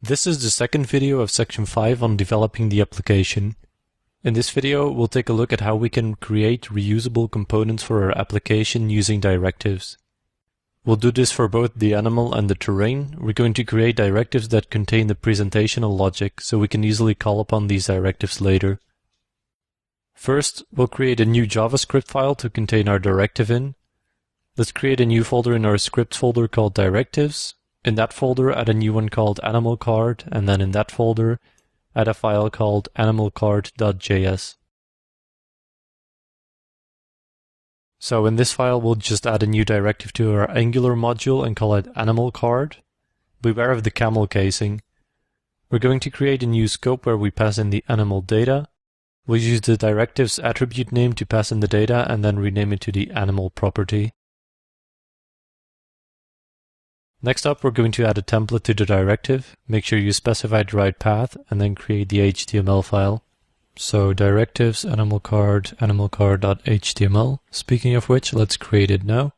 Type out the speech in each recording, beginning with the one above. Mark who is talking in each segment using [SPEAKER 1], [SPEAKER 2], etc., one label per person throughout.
[SPEAKER 1] This is the second video of section 5 on developing the application. In this video, we'll take a look at how we can create reusable components for our application using directives. We'll do this for both the animal and the terrain. We're going to create directives that contain the presentational logic, so we can easily call upon these directives later. First, we'll create a new JavaScript file to contain our directive in. Let's create a new folder in our scripts folder called Directives. In that folder, add a new one called Animal Card, and then in that folder, add a file called animalcard.js. So in this file, we'll just add a new directive to our Angular module and call it Animal Card. Beware of the camel casing. We're going to create a new scope where we pass in the animal data. We'll use the directives attribute name to pass in the data and then rename it to the animal property. Next up, we're going to add a template to the directive. Make sure you specify the right path and then create the HTML file. So directives, animal card.html. Speaking of which, let's create it now.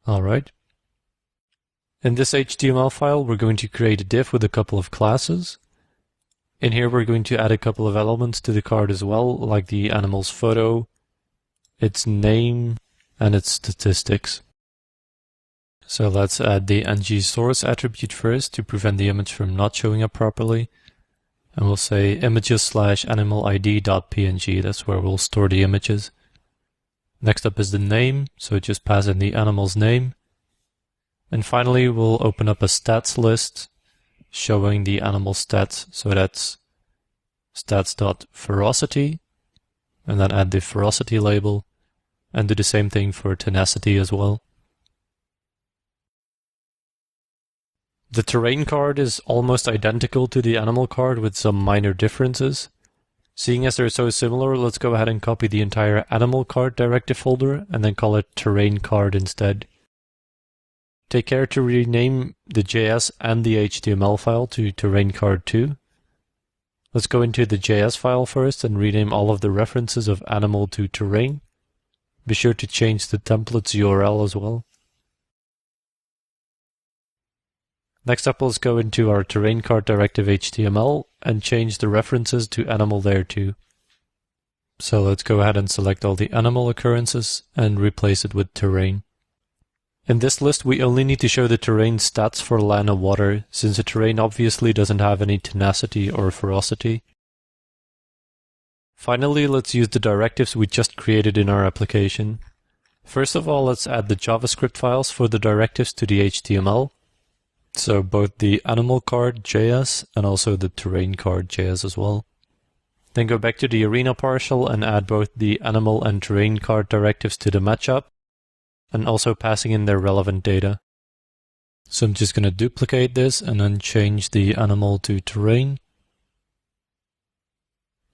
[SPEAKER 1] Alright. In this HTML file, we're going to create a div with a couple of classes. In here, we're going to add a couple of elements to the card as well, like the animal's photo, its name, and its statistics. So let's add the ng-source attribute first to prevent the image from not showing up properly. And we'll say images/animalid.png, that's where we'll store the images. Next up is the name, so just pass in the animal's name. And finally, we'll open up a stats list showing the animal stats, so that's stats.ferocity, and then add the ferocity label. And do the same thing for tenacity as well. The terrain card is almost identical to the animal card with some minor differences. Seeing as they're so similar, let's go ahead and copy the entire animal card directive folder and then call it terrain card instead. Take care to rename the JS and the HTML file to terrain card 2. Let's go into the JS file first and rename all of the references of animal to terrain. Be sure to change the template's URL as well. Next up, let's go into our terrain card directive HTML and change the references to animal there too. So let's go ahead and select all the animal occurrences and replace it with terrain. In this list, we only need to show the terrain stats for land and water, since the terrain obviously doesn't have any tenacity or ferocity. Finally, let's use the directives we just created in our application. First of all, let's add the JavaScript files for the directives to the HTML. So both the animal card JS and also the terrain card JS as well. Then go back to the arena partial and add both the animal and terrain card directives to the matchup, and also passing in their relevant data. So I'm just going to duplicate this and then change the animal to terrain.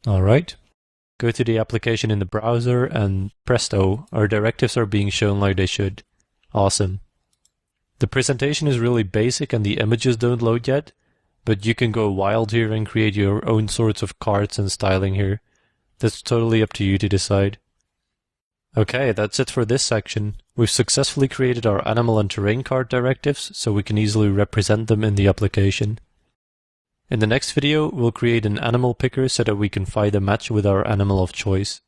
[SPEAKER 1] Alright. Go to the application in the browser and presto, our directives are being shown like they should. Awesome. The presentation is really basic and the images don't load yet, but you can go wild here and create your own sorts of cards and styling here. That's totally up to you to decide. Okay, that's it for this section. We've successfully created our animal and terrain card directives, so we can easily represent them in the application. In the next video, we'll create an animal picker so that we can find a match with our animal of choice.